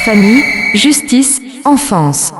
Famille, justice, enfance.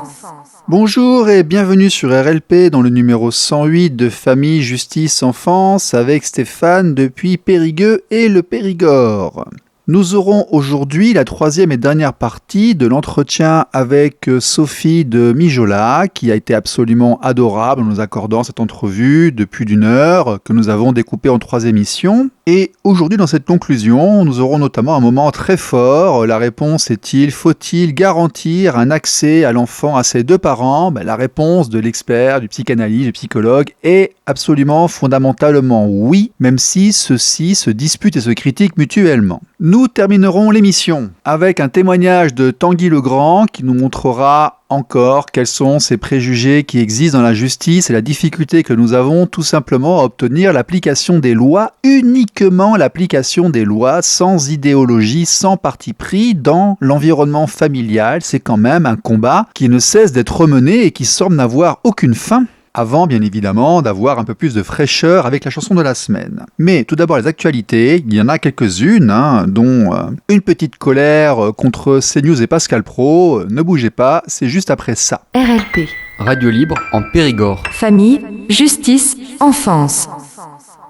Bonjour et bienvenue sur RLP dans le numéro 108 de Famille, Justice, Enfance avec Stéphane depuis Périgueux et le Périgord. Nous aurons aujourd'hui la troisième et dernière partie de l'entretien avec Sophie de Mijola qui a été absolument adorable en nous accordant cette entrevue de plus d'une heure que nous avons découpée en 3 émissions. Et aujourd'hui dans cette conclusion, nous aurons notamment un moment très fort. La réponse est-il, faut-il garantir un accès à l'enfant à ses 2 parents ? La réponse de l'expert, du psychanalyste, du psychologue est absolument fondamentalement oui, même si ceux-ci se disputent et se critiquent mutuellement. Nous terminerons l'émission avec un témoignage de Tanguy Legrand qui nous montrera encore quels sont ces préjugés qui existent dans la justice et la difficulté que nous avons tout simplement à obtenir l'application des lois, uniquement l'application des lois, sans idéologie, sans parti pris dans l'environnement familial. C'est quand même un combat qui ne cesse d'être mené et qui semble n'avoir aucune fin. Avant, bien évidemment, d'avoir un peu plus de fraîcheur avec la chanson de la semaine. Mais tout d'abord, les actualités, il y en a quelques-unes, dont une petite colère contre CNews et Pascal Praud. Ne bougez pas, c'est juste après ça. RLP. Radio Libre en Périgord. Famille, justice, enfance.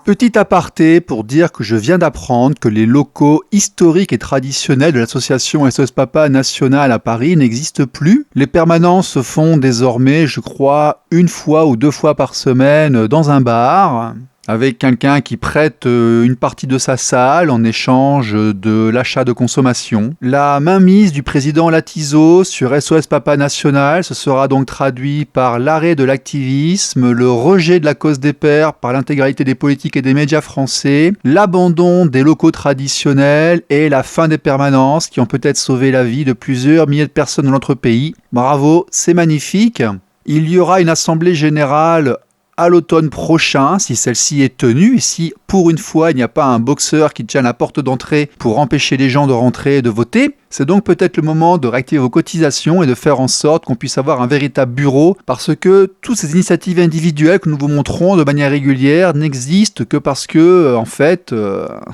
Petit aparté pour dire que je viens d'apprendre que les locaux historiques et traditionnels de l'association SOS Papa National à Paris n'existent plus. Les permanences se font désormais, je crois, 1 fois ou 2 fois par semaine dans un bar, avec quelqu'un qui prête une partie de sa salle en échange de l'achat de consommation. La mainmise du président Latizo sur SOS Papa National se sera donc traduit par l'arrêt de l'activisme, le rejet de la cause des pères par l'intégralité des politiques et des médias français, l'abandon des locaux traditionnels et la fin des permanences qui ont peut-être sauvé la vie de plusieurs milliers de personnes dans notre pays. Bravo, c'est magnifique. Il y aura une assemblée générale à l'automne prochain, si celle-ci est tenue, et si pour une fois il n'y a pas un boxeur qui tient la porte d'entrée pour empêcher les gens de rentrer et de voter, c'est donc peut-être le moment de réactiver vos cotisations et de faire en sorte qu'on puisse avoir un véritable bureau, parce que toutes ces initiatives individuelles que nous vous montrons de manière régulière n'existent que parce que, en fait,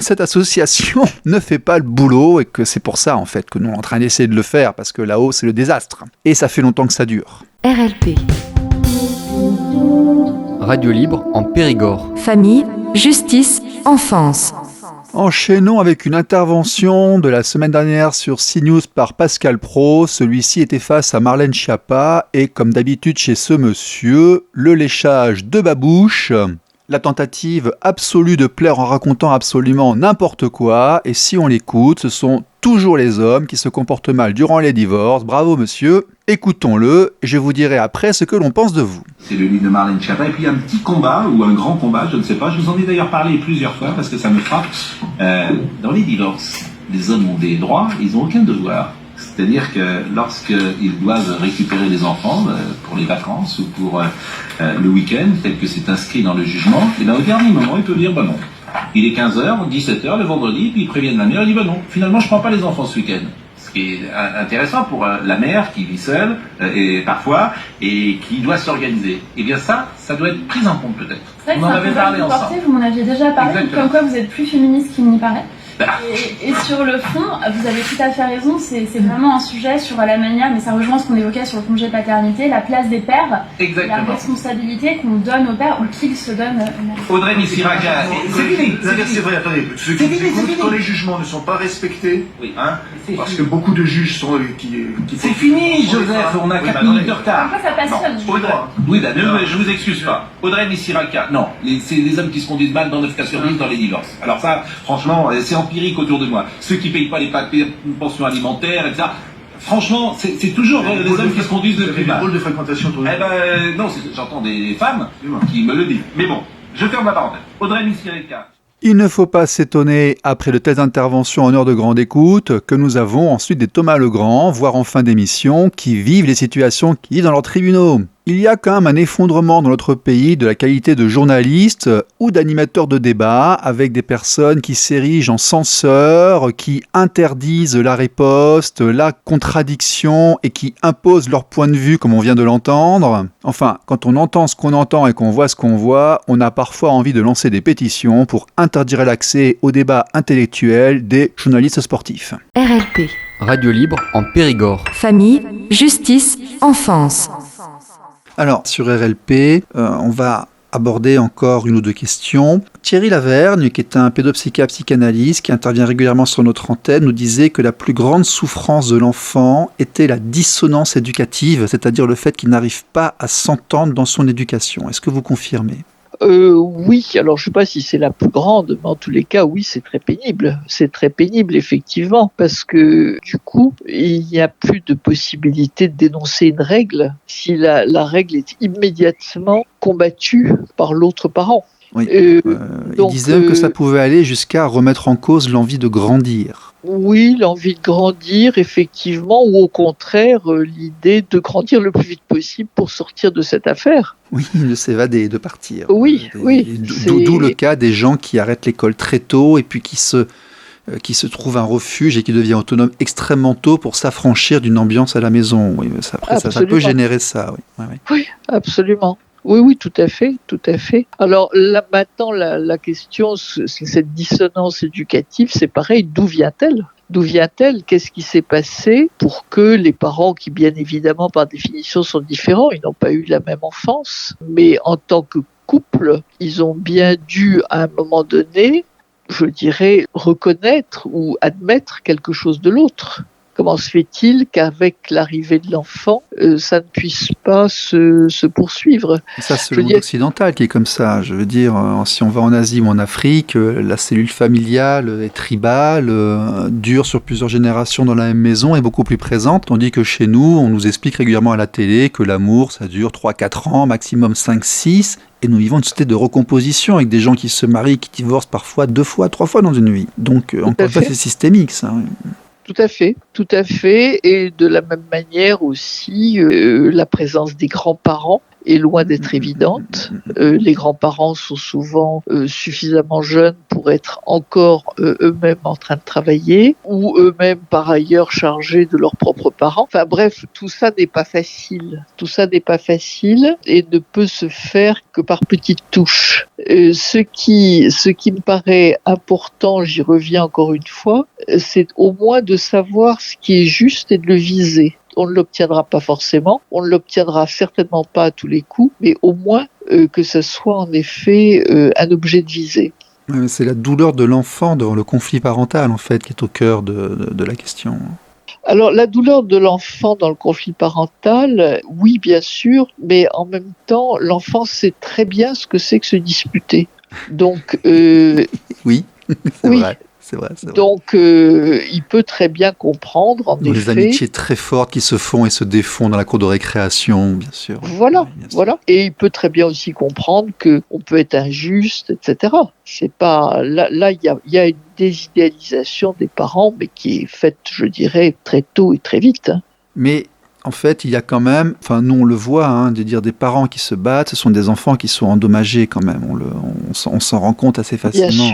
cette association ne fait pas le boulot, et que c'est pour ça, en fait, que nous sommes en train d'essayer de le faire, parce que là-haut, c'est le désastre. Et ça fait longtemps que ça dure. RLP. Radio Libre en Périgord. Famille, justice, enfance. Enchaînons avec une intervention de la semaine dernière sur CNews par Pascal Praud. Celui-ci était face à Marlène Schiappa et, comme d'habitude chez ce monsieur, le léchage de babouche, la tentative absolue de plaire en racontant absolument n'importe quoi. Et si on l'écoute, ce sont toujours les hommes qui se comportent mal durant les divorces. Bravo monsieur, écoutons-le et je vous dirai après ce que l'on pense de vous. C'est le livre de Marlène Schiappa. Et puis un petit combat ou un grand combat, je ne sais pas. Je vous en ai d'ailleurs parlé plusieurs fois parce que ça me frappe. Dans les divorces, les hommes ont des droits, ils n'ont aucun devoir. C'est-à-dire que lorsqu'ils doivent récupérer les enfants pour les vacances ou pour le week-end, tel que c'est inscrit dans le jugement, et bien au dernier moment, ils peuvent dire non. Il est 15h, 17h le vendredi, puis ils préviennent la mère, elle dit non, finalement je ne prends pas les enfants ce week-end. Ce qui est intéressant pour la mère qui vit seule, et parfois, et qui doit s'organiser. Et bien ça doit être pris en compte peut-être. C'est vrai que on en avait parlé ensemble. Vous m'en aviez déjà parlé, exactement. Comme quoi vous êtes plus féministe qu'il n'y paraît. Et sur le fond, vous avez tout à fait raison, c'est vraiment un sujet sur la manière, mais ça rejoint ce qu'on évoquait sur le congé de paternité, la place des pères, exactement. La responsabilité qu'on donne aux pères ou qu'ils se donnent. Audrey Missiraka, c'est fini. C'est vrai, attendez, ceux qui écoutent, quand les jugements ne sont pas respectés, oui. Parce que beaucoup de juges sont qui c'est fini, Joseph, on a 4 minutes de retard. Après, ça passionne. Audrey, oui, je vous excuse pas. Audrey Missiraka, non, c'est les hommes qui se conduisent mal dans 9 cas sur 10 dans les divorces. Alors ça, franchement, c'est empirique autour de moi. Ceux qui payent pas les pensions alimentaires, etc. Franchement, c'est toujours les hommes qui se conduisent le plus mal. Le rôle de fréquentation, toi. Non, j'entends des femmes qui me le disent. Mais bon, je ferme ma parenthèse. Audrey Missiraka. Il ne faut pas s'étonner, après de telles interventions en heure de grande écoute, que nous avons ensuite des Thomas Legrand, voire en fin d'émission, qui vivent les situations qui vivent dans leurs tribunaux. Il y a quand même un effondrement dans notre pays de la qualité de journaliste ou d'animateur de débat, avec des personnes qui s'érigent en censeurs, qui interdisent la riposte, la contradiction et qui imposent leur point de vue comme on vient de l'entendre. Enfin, quand on entend ce qu'on entend et qu'on voit ce qu'on voit, on a parfois envie de lancer des pétitions pour interdire l'accès au débat intellectuel des journalistes sportifs. RLP. Radio libre en Périgord. Famille, justice, enfance. Alors, sur RLP, on va aborder encore une ou deux questions. Thierry Lavergne, qui est un pédopsychiatre psychanalyste qui intervient régulièrement sur notre antenne, nous disait que la plus grande souffrance de l'enfant était la dissonance éducative, c'est-à-dire le fait qu'il n'arrive pas à s'entendre dans son éducation. Est-ce que vous confirmez ? Oui, alors je ne sais pas si c'est la plus grande, mais en tous les cas, oui, c'est très pénible. C'est très pénible, effectivement, parce que du coup, il n'y a plus de possibilité de dénoncer une règle si la règle est immédiatement combattue par l'autre parent. Oui. Donc, il disait que ça pouvait aller jusqu'à remettre en cause l'envie de grandir. Oui, l'envie de grandir, effectivement, ou au contraire, l'idée de grandir le plus vite possible pour sortir de cette affaire. Oui, de s'évader, de partir. Oui. D'où le cas des gens qui arrêtent l'école très tôt et puis qui se trouvent un refuge et qui deviennent autonomes extrêmement tôt pour s'affranchir d'une ambiance à la maison. Oui, ça peut générer ça. Oui, absolument. Oui, tout à fait. Alors là, maintenant, la question, c'est cette dissonance éducative, c'est pareil, d'où vient-elle ? Qu'est-ce qui s'est passé pour que les parents, qui bien évidemment par définition sont différents, ils n'ont pas eu la même enfance, mais en tant que couple, ils ont bien dû à un moment donné, je dirais, reconnaître ou admettre quelque chose de l'autre. Comment se fait-il qu'avec l'arrivée de l'enfant, ça ne puisse pas se poursuivre ? Ça, c'est le monde occidental qui est comme ça. Je veux dire, si on va en Asie ou en Afrique, la cellule familiale est tribale, dure sur plusieurs générations dans la même maison, est beaucoup plus présente, tandis que chez nous, on nous explique régulièrement à la télé que l'amour, ça dure 3-4 ans, maximum 5-6, et nous vivons une société de recomposition avec des gens qui se marient, qui divorcent parfois 2 fois, 3 fois dans une vie. Donc, encore une fois, c'est systémique, ça. Tout à fait. Et de la même manière aussi, la présence des grands-parents est loin d'être évidente. Les grands-parents sont souvent suffisamment jeunes pour être encore eux-mêmes en train de travailler ou eux-mêmes par ailleurs chargés de leurs propres parents. Enfin bref, tout ça n'est pas facile. Et ne peut se faire que par petites touches. Ce qui me paraît important, j'y reviens encore une fois, c'est au moins de savoir ce qui est juste et de le viser. On ne l'obtiendra pas forcément, on ne l'obtiendra certainement pas à tous les coups, mais au moins que ce soit en effet un objet de visée. C'est la douleur de l'enfant devant le conflit parental, en fait, qui est au cœur de la question. Alors, la douleur de l'enfant dans le conflit parental, oui, bien sûr, mais en même temps, l'enfant sait très bien ce que c'est que se disputer. Donc, oui, c'est vrai. Donc, il peut très bien comprendre, en effet. Les amitiés très fortes qui se font et se défont dans la cour de récréation, bien sûr. Voilà. Et il peut très bien aussi comprendre qu'on peut être injuste, etc. C'est pas là, il y a une désidéalisation des parents, mais qui est faite, je dirais, très tôt et très vite. Mais en fait, il y a quand même, nous on le voit, de dire des parents qui se battent, ce sont des enfants qui sont endommagés quand même. On s'en rend compte assez facilement.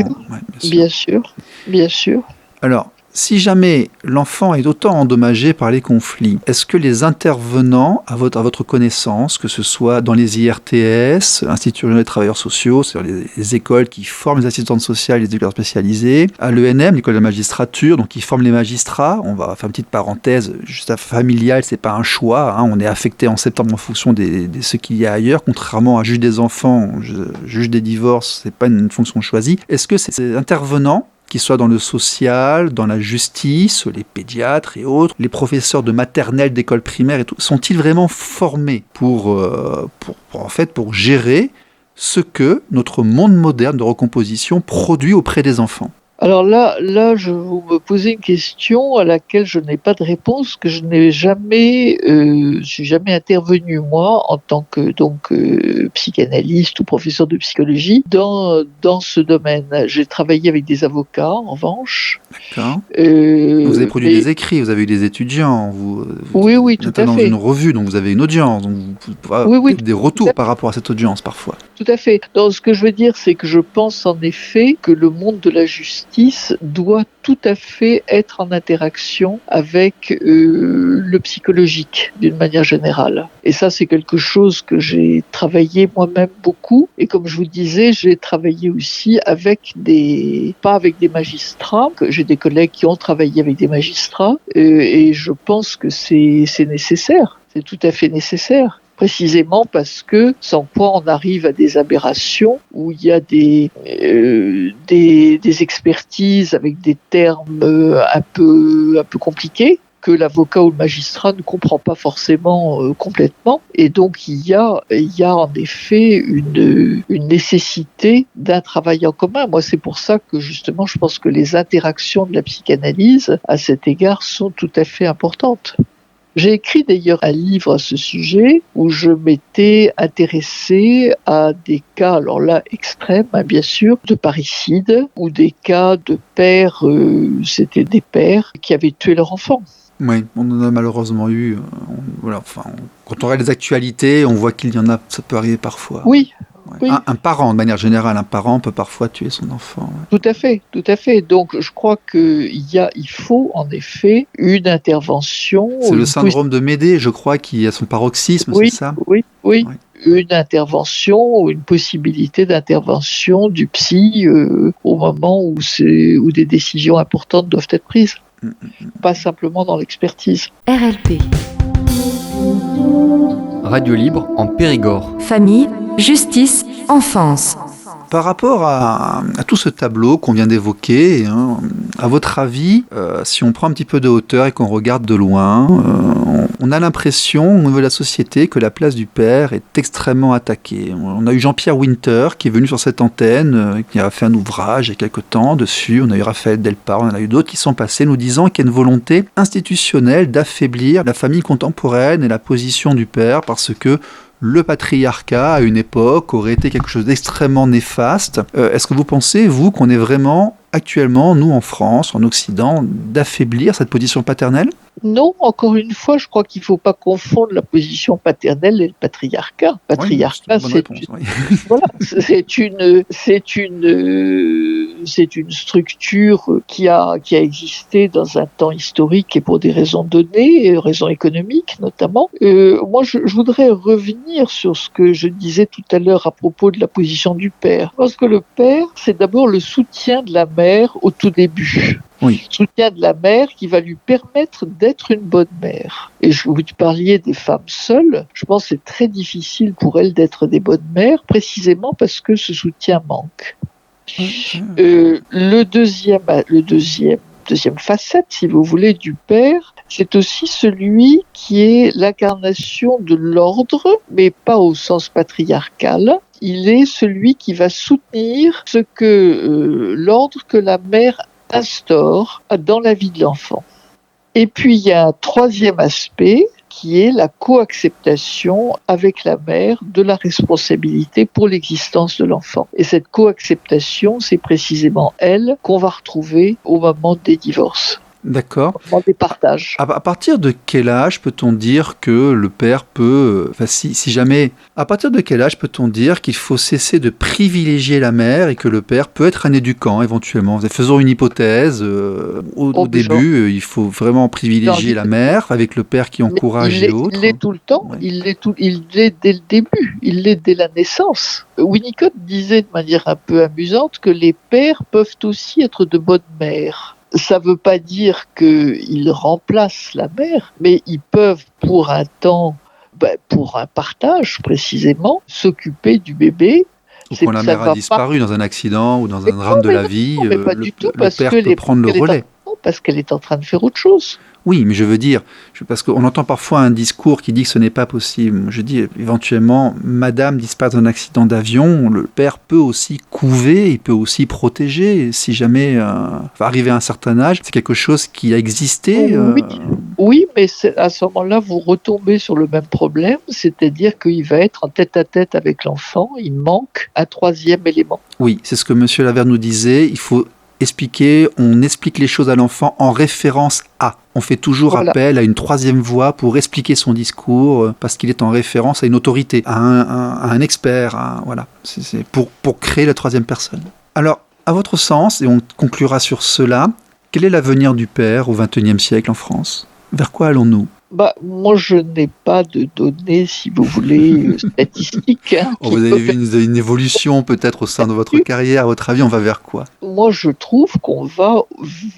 Bien sûr. Alors, si jamais l'enfant est autant endommagé par les conflits, est-ce que les intervenants, à votre connaissance, que ce soit dans les IRTS, Institut régional des travailleurs sociaux, c'est-à-dire les écoles qui forment les assistantes sociales, les écoles spécialisées, à l'ENM, l'école de la magistrature, donc qui forment les magistrats, on va faire une petite parenthèse, juste à familial, c'est pas un choix, on est affecté en septembre en fonction de ce qu'il y a ailleurs, contrairement à juge des enfants, juge des divorces, c'est pas une fonction choisie. Est-ce que ces intervenants, qu'ils soient dans le social, dans la justice, les pédiatres et autres, les professeurs de maternelle, d'école primaire et tout, sont-ils vraiment formés pour gérer ce que notre monde moderne de recomposition produit auprès des enfants ? Alors là, vous me posez une question à laquelle je n'ai pas de réponse, que je n'ai jamais, suis jamais intervenu moi en tant que psychanalyste ou professeur de psychologie dans ce domaine. J'ai travaillé avec des avocats en revanche. D'accord. Vous avez produit des écrits, vous avez eu des étudiants, oui, tout à dans fait. une revue, donc vous avez une audience, donc vous pouvez des retours par rapport à cette audience parfois. Tout à fait. Donc, ce que je veux dire, c'est que je pense en effet que le monde de la justice doit tout à fait être en interaction avec le psychologique d'une manière générale. Et ça, c'est quelque chose que j'ai travaillé moi-même beaucoup. Et comme je vous disais, j'ai travaillé aussi pas avec des magistrats, que j'ai des collègues qui ont travaillé avec des magistrats, et je pense que c'est nécessaire. C'est tout à fait nécessaire. Précisément parce que sans quoi on arrive à des aberrations où il y a des expertises avec des termes un peu compliqués que l'avocat ou le magistrat ne comprend pas forcément complètement, et donc il y a en effet une nécessité d'un travail en commun. Moi, c'est pour ça que justement je pense que les interactions de la psychanalyse à cet égard sont tout à fait importantes. J'ai écrit d'ailleurs un livre à ce sujet où je m'étais intéressée à des cas, alors là extrêmes bien sûr, de parricide ou des cas de pères, c'était des pères qui avaient tué leur enfant. Oui, on en a malheureusement eu. Quand on regarde les actualités, on voit qu'il y en a, ça peut arriver parfois. Oui. Ouais. Oui. Un parent, de manière générale, un parent peut parfois tuer son enfant. Ouais. Tout à fait. Donc, je crois il faut en effet une intervention. C'est le syndrome de Médée, je crois, qui a son paroxysme, oui, c'est ça ? Oui. Une intervention, une possibilité d'intervention du psy au moment où des décisions importantes doivent être prises. Pas simplement dans l'expertise. RLP. Radio libre en Périgord. Famille, justice, enfance. Par rapport à tout ce tableau qu'on vient d'évoquer, à votre avis, si on prend un petit peu de hauteur et qu'on regarde de loin, on a l'impression, au niveau de la société, que la place du père est extrêmement attaquée. On a eu Jean-Pierre Winter qui est venu sur cette antenne, qui a fait un ouvrage il y a quelque temps dessus. On a eu Raphaël Delpar, on en a eu d'autres qui sont passés nous disant qu'il y a une volonté institutionnelle d'affaiblir la famille contemporaine et la position du père parce que le patriarcat, à une époque, aurait été quelque chose d'extrêmement néfaste. Est-ce que vous pensez, vous, qu'on est vraiment, actuellement, nous, en France, en Occident, d'affaiblir cette position paternelle ? Non, encore une fois, je crois qu'il ne faut pas confondre la position paternelle et le patriarcat. Patriarcat, c'est une structure qui a existé dans un temps historique et pour des raisons données, raisons économiques notamment. Moi, je voudrais revenir sur ce que je disais tout à l'heure à propos de la position du père. Parce que le père, c'est d'abord le soutien de la mère au tout début. Oui. Soutien de la mère qui va lui permettre d'être une bonne mère. Et vous parliez des femmes seules, je pense que c'est très difficile pour elles d'être des bonnes mères, précisément parce que ce soutien manque. Le deuxième facette, si vous voulez, du père, c'est aussi celui qui est l'incarnation de l'ordre, mais pas au sens patriarcal. Il est celui qui va soutenir l'ordre que la mère instaure dans la vie de l'enfant. Et puis il y a un troisième aspect qui est la coacceptation avec la mère de la responsabilité pour l'existence de l'enfant. Et cette coacceptation, c'est précisément elle qu'on va retrouver au moment des divorces. D'accord. Au moment des partages. À partir de quel âge peut-on dire que le père peut... si jamais... À partir de quel âge peut-on dire qu'il faut cesser de privilégier la mère et que le père peut être un éducant éventuellement ? Faisons une hypothèse. Au début, il faut vraiment privilégier la mère avec le père qui encourage et autres. Il l'est tout le temps. Ouais. Il l'est dès le début. Il l'est dès la naissance. Winnicott disait de manière un peu amusante que les pères peuvent aussi être de bonnes mères. Ça ne veut pas dire qu'ils remplacent la mère, mais ils peuvent pour un temps, pour un partage précisément, s'occuper du bébé. Ou quand la mère a disparu dans un accident ou dans un drame de la vie, le père peut prendre le relais. parce qu'elle est en train de faire autre chose. Oui, mais je veux dire, parce qu'on entend parfois un discours qui dit que ce n'est pas possible. Je dis, éventuellement, madame disparaît dans un accident d'avion, le père peut aussi couver, il peut aussi protéger, si jamais va arriver à un certain âge. C'est quelque chose qui a existé. Oui, mais à ce moment-là, vous retombez sur le même problème, c'est-à-dire qu'il va être en tête-à-tête avec l'enfant, il manque un troisième élément. Oui, c'est ce que M. Laverne nous disait, il faut expliquer, on explique les choses à l'enfant en référence à. On fait toujours appel à une troisième voix pour expliquer son discours, parce qu'il est en référence à une autorité, à un expert, voilà. C'est pour créer la troisième personne. Alors, à votre sens, et on conclura sur cela, quel est l'avenir du père au XXIe siècle en France ? Vers quoi allons-nous ? Moi, je n'ai pas de données, si vous voulez, statistiques. Vous avez vu une évolution peut-être au sein de votre carrière. À votre avis, on va vers quoi ? Moi, je trouve qu'on va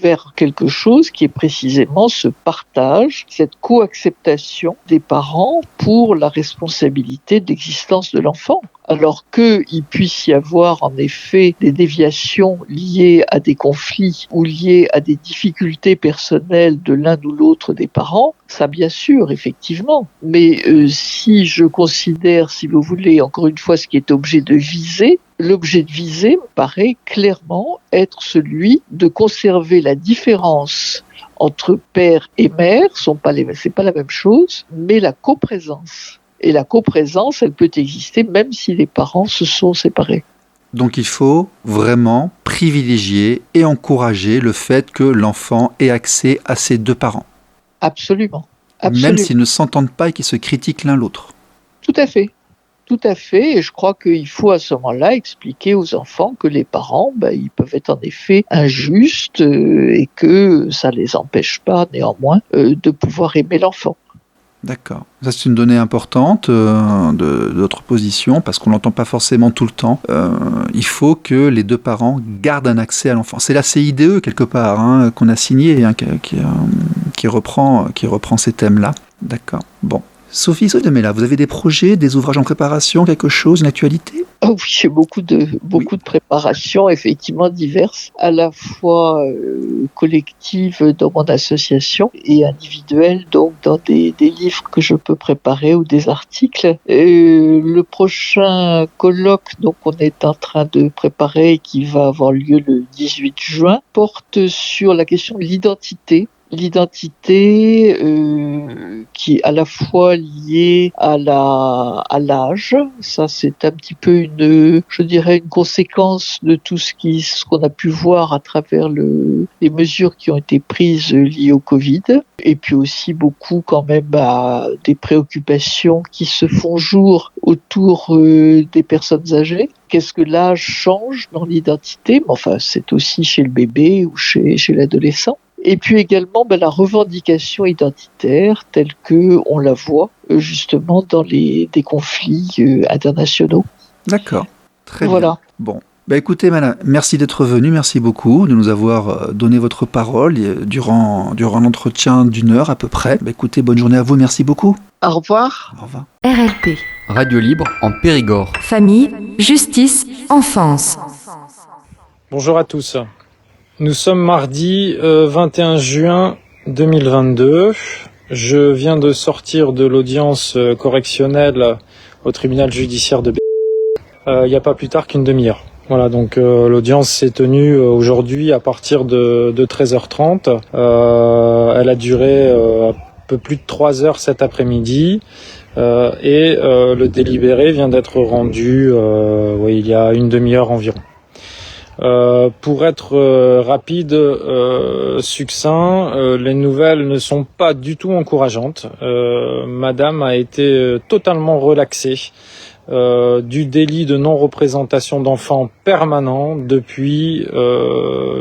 vers quelque chose qui est précisément ce partage, cette co-acceptation des parents pour la responsabilité d'existence de l'enfant. Alors qu'il puisse y avoir en effet des déviations liées à des conflits ou liées à des difficultés personnelles de l'un ou l'autre des parents, ça bien sûr, effectivement. Mais si je considère, si vous voulez, encore une fois, ce qui est objet de visée, l'objet de visée me paraît clairement être celui de conserver la différence entre père et mère, c'est pas la même chose, mais la coprésence. Et la coprésence, elle peut exister même si les parents se sont séparés. Donc il faut vraiment privilégier et encourager le fait que l'enfant ait accès à ses deux parents. Absolument. Même s'ils ne s'entendent pas et qu'ils se critiquent l'un l'autre. Tout à fait. Tout à fait. Et je crois qu'il faut à ce moment-là expliquer aux enfants que les parents, ils peuvent être en effet injustes et que ça ne les empêche pas néanmoins de pouvoir aimer l'enfant. D'accord. Ça, c'est une donnée importante de votre position, parce qu'on ne l'entend pas forcément tout le temps. Il faut que les deux parents gardent un accès à l'enfant. C'est la CIDE, quelque part, qu'on a signée, qui reprend ces thèmes-là. D'accord. Bon. Sophie Demella, vous avez des projets, des ouvrages en préparation, quelque chose, une actualité ? Oui, j'ai beaucoup de préparations, effectivement diverses, à la fois collectives dans mon association et individuelles, donc dans des livres que je peux préparer ou des articles. Le prochain colloque, donc on est en train de préparer, qui va avoir lieu le 18 juin, porte sur la question de l'identité. L'identité qui est à la fois liée à l'âge, ça c'est un petit peu une conséquence de tout ce qu'on a pu voir à travers les mesures qui ont été prises liées au Covid, et puis aussi beaucoup quand même à des préoccupations qui se font jour autour des personnes âgées. Qu'est-ce que l'âge change dans l'identité ? Enfin, c'est aussi chez le bébé ou chez l'adolescent. Et puis également la revendication identitaire telle que on la voit justement dans des conflits internationaux. D'accord, très bien. Bon, écoutez madame, merci d'être venue, merci beaucoup de nous avoir donné votre parole durant l'entretien d'1 heure à peu près. Écoutez, bonne journée à vous, merci beaucoup. Au revoir. Au revoir. RLP. Radio libre en Périgord. Famille, justice, enfance. Bonjour à tous. Nous sommes mardi 21 juin 2022. Je viens de sortir de l'audience correctionnelle au tribunal judiciaire de il n'y a pas plus tard qu'une demi-heure. Voilà, donc l'audience s'est tenue aujourd'hui à partir de 13h30. Elle a duré un peu plus de 3 heures cet après-midi. Et le délibéré vient d'être rendu il y a une demi-heure environ. Pour être rapide, succinct, les nouvelles ne sont pas du tout encourageantes. Madame a été totalement relaxée du délit de non-représentation d'enfants permanent depuis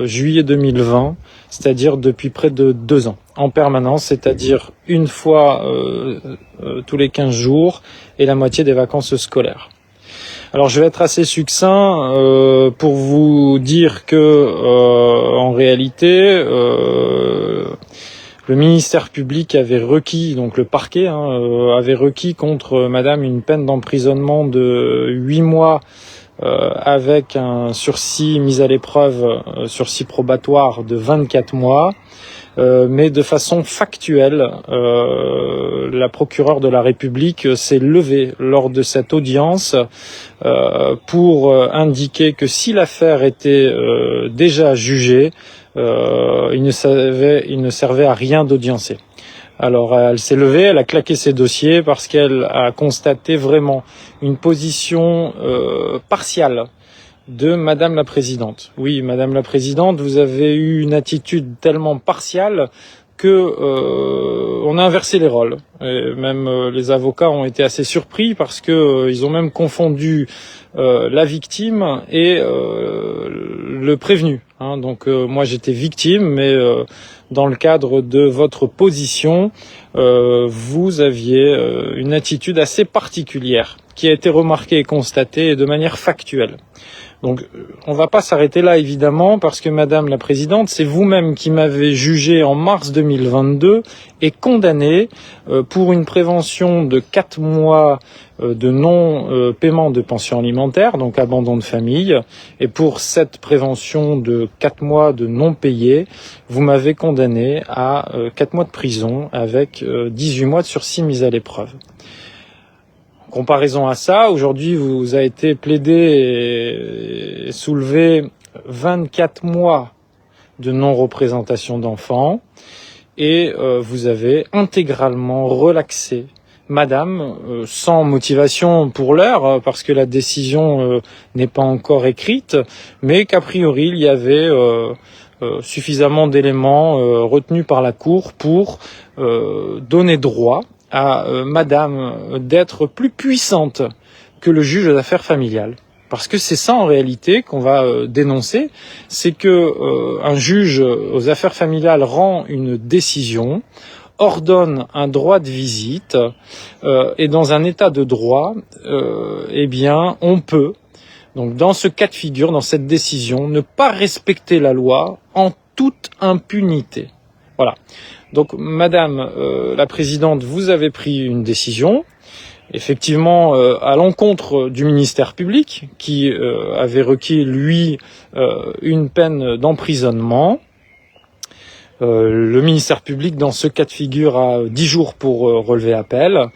juillet 2020, c'est-à-dire depuis près de 2 ans. En permanence, c'est-à-dire une fois tous les 15 jours et la moitié des vacances scolaires. Alors je vais être assez succinct pour vous dire que en réalité le ministère public avait requis, donc le parquet avait requis contre madame une peine d'emprisonnement de 8 mois avec un sursis mis à l'épreuve, sursis probatoire de 24 mois. Mais de façon factuelle, la procureure de la République s'est levée lors de cette audience pour indiquer que si l'affaire était déjà jugée, il ne servait à rien d'audiencer. Alors elle s'est levée, elle a claqué ses dossiers parce qu'elle a constaté vraiment une position partiale de Madame la Présidente. Oui, Madame la Présidente, vous avez eu une attitude tellement partiale que on a inversé les rôles. Et même les avocats ont été assez surpris parce que ils ont même confondu la victime et le prévenu. Donc moi j'étais victime, mais dans le cadre de votre position, vous aviez une attitude assez particulière qui a été remarquée et constatée de manière factuelle. Donc, on va pas s'arrêter là, évidemment, parce que Madame la Présidente, c'est vous-même qui m'avez jugé en mars 2022 et condamné pour une prévention de 4 mois de non-paiement de pension alimentaire, donc abandon de famille. Et pour cette prévention de 4 mois de non-payé, vous m'avez condamné à 4 mois de prison avec 18 mois de sursis mis à l'épreuve. Comparaison à ça, aujourd'hui vous a été plaidé et soulevé 24 mois de non-représentation d'enfants et vous avez intégralement relaxé Madame, sans motivation pour l'heure, parce que la décision n'est pas encore écrite, mais qu'a priori il y avait suffisamment d'éléments retenus par la Cour pour donner droit à Madame d'être plus puissante que le juge aux affaires familiales. Parce que c'est ça en réalité qu'on va dénoncer, c'est que un juge aux affaires familiales rend une décision, ordonne un droit de visite, et dans un état de droit, eh bien, on peut, donc dans ce cas de figure, dans cette décision, ne pas respecter la loi en toute impunité. Voilà. Donc, Madame la Présidente, vous avez pris une décision, effectivement à l'encontre du ministère public, qui avait requis, lui, une peine d'emprisonnement. Le ministère public, dans ce cas de figure, a 10 jours pour relever appel.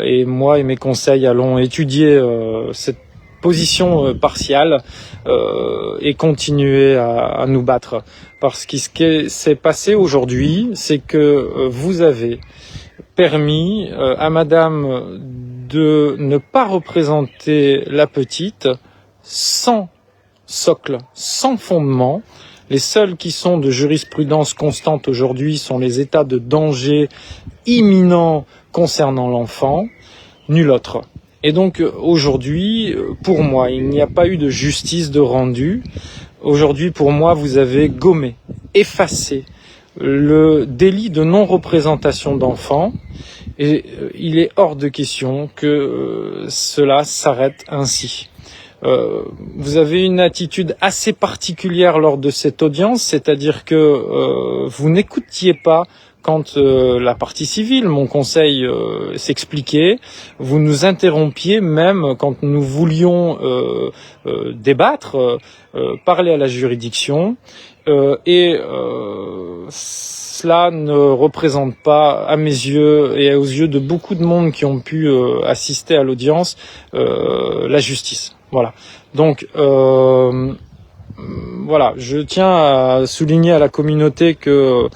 Et moi et mes conseils allons étudier cette position partiale et continuer à nous battre. Parce que ce qui s'est passé aujourd'hui, c'est que vous avez permis à Madame de ne pas représenter la petite sans socle, sans fondement. Les seuls qui sont de jurisprudence constante aujourd'hui sont les états de danger imminent concernant l'enfant, nul autre. Et donc aujourd'hui, pour moi, il n'y a pas eu de justice de rendu. Aujourd'hui, pour moi, vous avez gommé, effacé le délit de non-représentation d'enfants. Et il est hors de question que cela s'arrête ainsi. Vous avez une attitude assez particulière lors de cette audience, c'est-à-dire que vous n'écoutiez pas quand la partie civile, mon conseil, s'expliquait. Vous nous interrompiez même quand nous voulions débattre, parler à la juridiction, et cela ne représente pas, à mes yeux et aux yeux de beaucoup de monde qui ont pu assister à l'audience, la justice. Voilà. Donc, voilà, je tiens à souligner à la communauté que,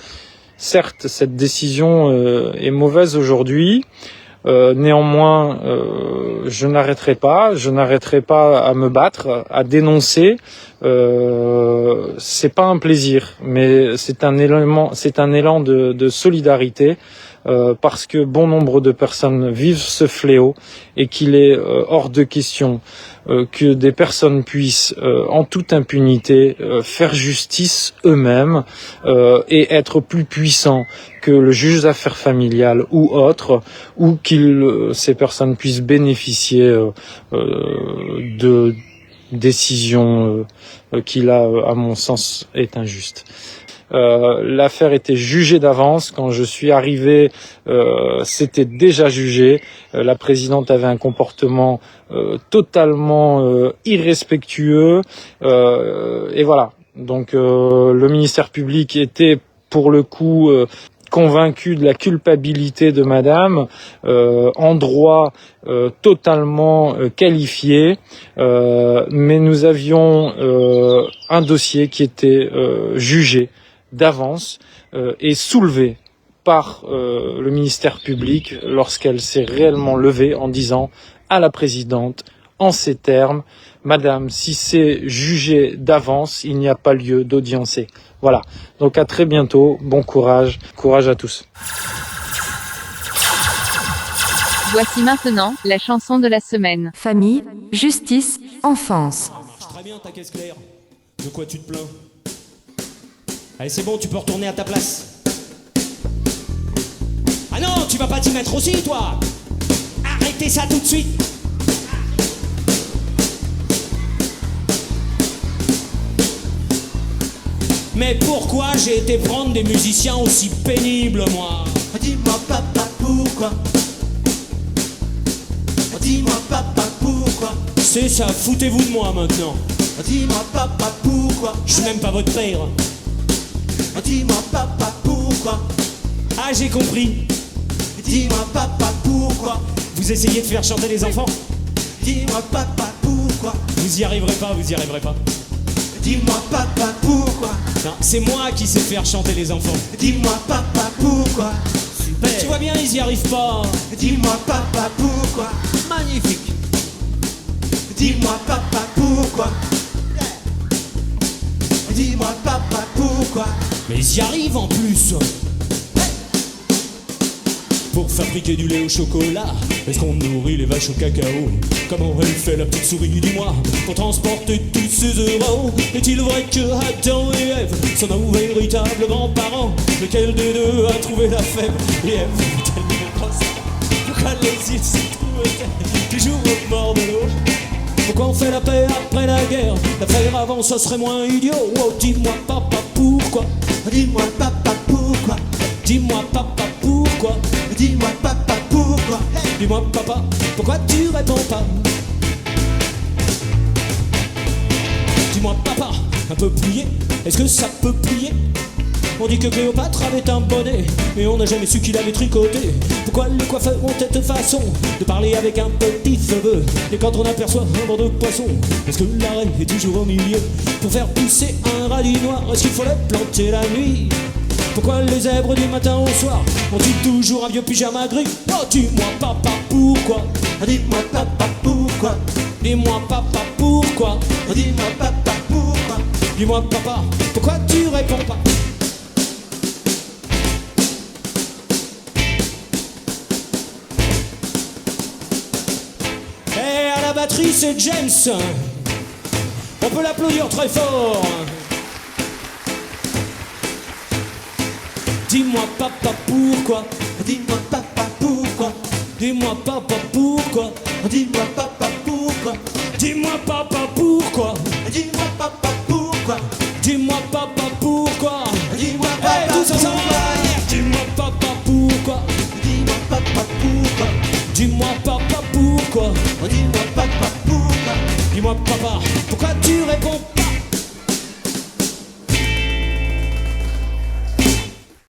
certes, cette décision est mauvaise aujourd'hui. Néanmoins, je n'arrêterai pas à me battre, à dénoncer. C'est pas un plaisir, mais c'est un élan de solidarité. Parce que bon nombre de personnes vivent ce fléau et qu'il est hors de question que des personnes puissent en toute impunité faire justice eux-mêmes et être plus puissants que le juge des affaires familiales ou autre, ou ces personnes puissent bénéficier de décisions qui là, à mon sens, est injuste. L'affaire était jugée d'avance. Quand je suis arrivé, c'était déjà jugé. La présidente avait un comportement totalement irrespectueux. Et voilà. Donc le ministère public était pour le coup convaincu de la culpabilité de madame, en droit totalement qualifié, mais nous avions un dossier qui était jugé d'avance et soulevé par le ministère public lorsqu'elle s'est réellement levée en disant à la présidente en ces termes: Madame, si c'est jugé d'avance, il n'y a pas lieu d'audiencer. Voilà. Donc à très bientôt. Bon courage. Courage à tous. Voici maintenant la chanson de la semaine. Famille, justice, enfance. Marche très bien ta caisse claire. De quoi tu te plains? Allez, c'est bon, tu peux retourner à ta place. Ah non, tu vas pas t'y mettre aussi, toi? Arrêtez ça tout de suite. Mais pourquoi j'ai été prendre des musiciens aussi pénibles, moi? Dis-moi papa pourquoi? Dis-moi papa pourquoi? C'est ça, foutez-vous de moi maintenant. Dis-moi papa pourquoi? Je suis même pas votre père. Dis-moi papa pourquoi? Ah, j'ai compris. Dis-moi papa pourquoi? Vous essayez de faire chanter les enfants? Dis-moi papa pourquoi? Vous y arriverez pas, vous y arriverez pas. Dis-moi papa pourquoi? Non, c'est moi qui sais faire chanter les enfants. Dis-moi papa pourquoi? Super. Tu vois bien, ils y arrivent pas. Dis-moi papa pourquoi? Magnifique. Dis-moi papa pourquoi? Dis-moi papa pourquoi? Mais ils y arrivent en plus. Pour fabriquer du lait au chocolat, est-ce qu'on nourrit les vaches au cacao? Comment elle fait la petite souris, dis-moi, pour transporter tous ces euros? Est-il vrai que Adam et Ève sont nos véritables grands-parents? Lequel des deux a trouvé la fève? Et Ève est-elle une grosse? Pourquoi les îles se trouvent-elles toujours au bord de l'eau? Pourquoi on fait la paix après la guerre? La faire avant, ça serait moins idiot. Oh, dis-moi papa pourquoi? Dis-moi papa pourquoi? Dis-moi papa pourquoi? Dis-moi papa pourquoi? Dis-moi papa, pourquoi tu réponds pas? Dis-moi papa, un peu plié, est-ce que ça peut plier? On dit que Cléopâtre avait un bonnet, mais on n'a jamais su qu'il avait tricoté. Pourquoi les coiffeurs ont cette façon de parler avec un petit cheveu? Et quand on aperçoit un banc de poisson, est-ce que l'arrêt est toujours au milieu? Pour faire pousser un radis noir, est-ce qu'il faut les planter la nuit? Pourquoi les zèbres du matin au soir ont-ils toujours un vieux pyjama gris? Oh, dis-moi papa pourquoi? Dis-moi papa pourquoi? Dis-moi papa pourquoi? Dis-moi papa pourquoi? Dis-moi papa, pourquoi tu réponds pas? Et à la batterie c'est James. On peut l'applaudir très fort. Dis-moi papa pourquoi? Dis-moi papa pourquoi? Dis-moi papa pourquoi? Dis-moi papa pourquoi? Dis-moi papa pourquoi? Dis-moi papa pourquoi? Dis-moi papa pourquoi? Dis-moi Hey, papa tous ensemble. Dis-moi papa pourquoi? Dis-moi papa pourquoi? Dis-moi papa pourquoi? Dis-moi papa pourquoi? Dis-moi papa